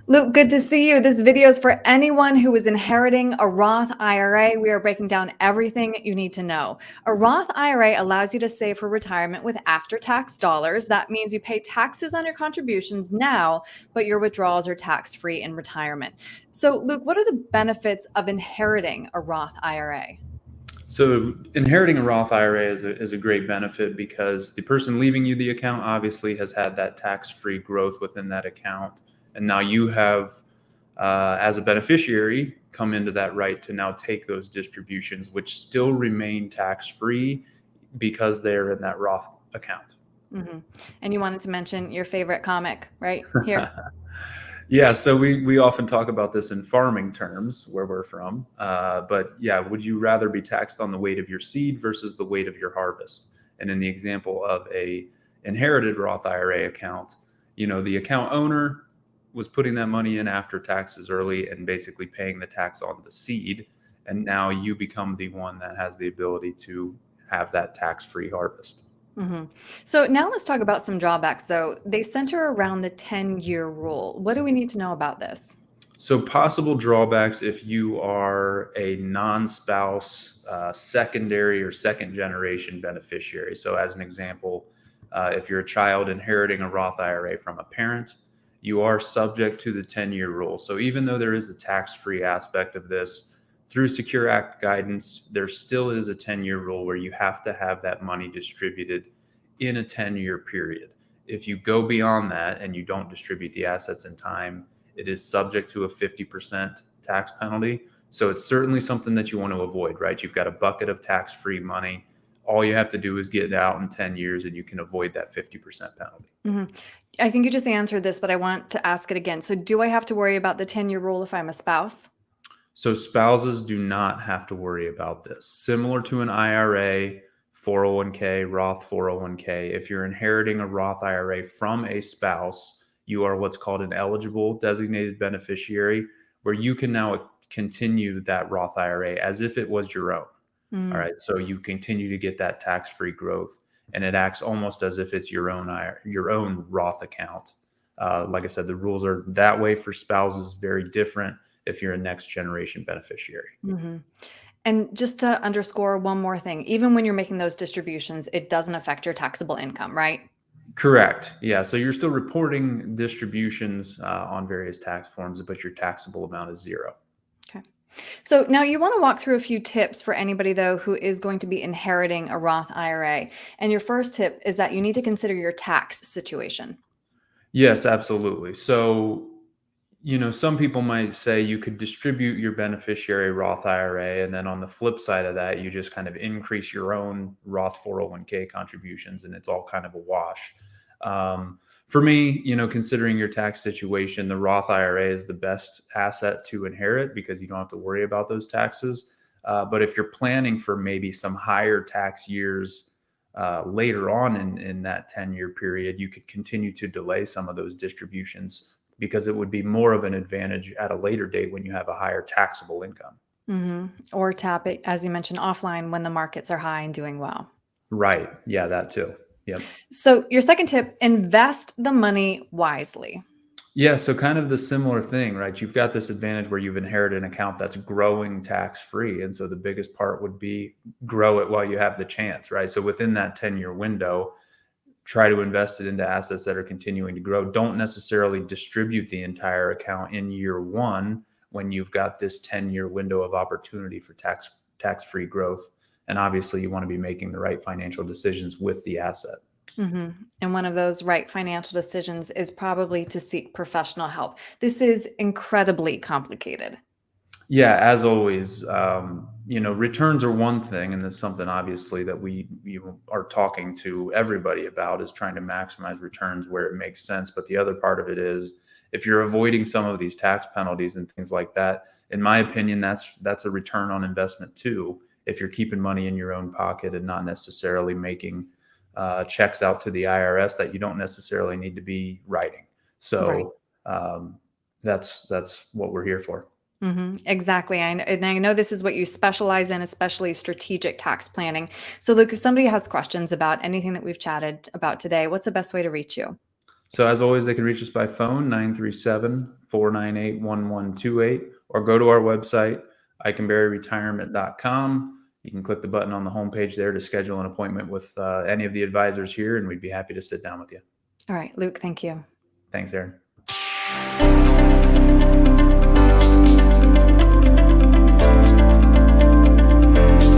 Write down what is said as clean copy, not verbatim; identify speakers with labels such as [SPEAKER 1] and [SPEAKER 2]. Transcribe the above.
[SPEAKER 1] Luke, good to see you. This video is for anyone who is inheriting a Roth IRA. We are breaking down everything you need to know. A Roth IRA allows you to save for retirement with after-tax dollars. That means you pay taxes on your contributions now, but your withdrawals are tax-free in retirement. So, Luke, what are the benefits of inheriting a Roth IRA?
[SPEAKER 2] So inheriting a Roth IRA is a great benefit because the person leaving you the account obviously has had that tax-free growth within that account. And now you have, as a beneficiary, come into that right to now take those distributions, which still remain tax-free because they're in that Roth account.
[SPEAKER 1] Mm-hmm. And you wanted to mention your favorite comic right here.
[SPEAKER 2] Yeah, so we often talk about this in farming terms where we're from. But yeah, would you rather be taxed on the weight of your seed versus the weight of your harvest? And in the example of a inherited Roth IRA account, the account owner was putting that money in after taxes early and basically paying the tax on the seed. And now you become the one that has the ability to have that tax-free harvest.
[SPEAKER 1] Mm-hmm. So now let's talk about some drawbacks, though. They center around the 10-year rule. What do we need to know about this?
[SPEAKER 2] So possible drawbacks if you are a non-spouse, secondary or second generation beneficiary. So as an example, if you're a child inheriting a Roth IRA from a parent, you are subject to the 10-year rule. So even though there is a tax-free aspect of this, through Secure Act guidance, there still is a 10-year rule where you have to have that money distributed in a 10-year period. If you go beyond that and you don't distribute the assets in time, it is subject to a 50% tax penalty. So it's certainly something that you want to avoid, right? You've got a bucket of tax-free money. All you have to do is get it out in 10 years and you can avoid that 50% penalty.
[SPEAKER 1] Mm-hmm. I think you just answered this, but I want to ask it again. So do I have to worry about the 10-year rule if I'm a spouse?
[SPEAKER 2] So spouses do not have to worry about this. Similar to an IRA, 401k, Roth 401k, if you're inheriting a Roth IRA from a spouse, you are what's called an eligible designated beneficiary, where you can now continue that Roth IRA as if it was your own. All
[SPEAKER 1] Mm.
[SPEAKER 2] right. So you continue to get that tax-free growth, and it acts almost as if it's your own your own Roth account. Like I said, the rules are that way for spouses, very different if you're a next generation beneficiary.
[SPEAKER 1] Mm-hmm. And just to underscore one more thing, even when you're making those distributions, it doesn't affect your taxable income, right?
[SPEAKER 2] Correct. Yeah. So you're still reporting distributions on various tax forms, but your taxable amount is zero.
[SPEAKER 1] Okay. So now you want to walk through a few tips for anybody, though, who is going to be inheriting a Roth IRA. And your first tip is that you need to consider your tax situation.
[SPEAKER 2] Yes, absolutely. So, some people might say you could distribute your beneficiary Roth IRA, and then on the flip side of that, you just kind of increase your own Roth 401k contributions, and it's all kind of a wash. For me, considering your tax situation, the Roth IRA is the best asset to inherit because you don't have to worry about those taxes. But if you're planning for maybe some higher tax years later on in that 10-year period, you could continue to delay some of those distributions because it would be more of an advantage at a later date when you have a higher taxable income.
[SPEAKER 1] Mm-hmm. Or tap it, as you mentioned, offline when the markets are high and doing well.
[SPEAKER 2] Right. Yeah, that too. Yep.
[SPEAKER 1] So your second tip, invest the money wisely.
[SPEAKER 2] Yeah, so kind of the similar thing, right? You've got this advantage where you've inherited an account that's growing tax free. And so the biggest part would be grow it while you have the chance, right? So within that 10-year window, try to invest it into assets that are continuing to grow. Don't necessarily distribute the entire account in year one when you've got this 10-year window of opportunity for tax-free growth. And obviously you want to be making the right financial decisions with the asset.
[SPEAKER 1] Mm-hmm. And one of those right financial decisions is probably to seek professional help. This is incredibly complicated.
[SPEAKER 2] Yeah, as always, returns are one thing, and that's something obviously that we are talking to everybody about is trying to maximize returns where it makes sense. But the other part of it is if you're avoiding some of these tax penalties and things like that, in my opinion, that's a return on investment too. If you're keeping money in your own pocket and not necessarily making checks out to the IRS that you don't necessarily need to be writing.
[SPEAKER 1] Right.
[SPEAKER 2] So that's what we're here for.
[SPEAKER 1] Mm-hmm. Exactly. And I know this is what you specialize in, especially strategic tax planning. So, Luke, if somebody has questions about anything that we've chatted about today, what's the best way to reach you?
[SPEAKER 2] So as always, they can reach us by phone, 937-498-1128, or go to our website, icanberryretirement.com. You can click the button on the homepage there to schedule an appointment with any of the advisors here, and we'd be happy to sit down with you.
[SPEAKER 1] All right, Luke, thank you.
[SPEAKER 2] Thanks, Erin.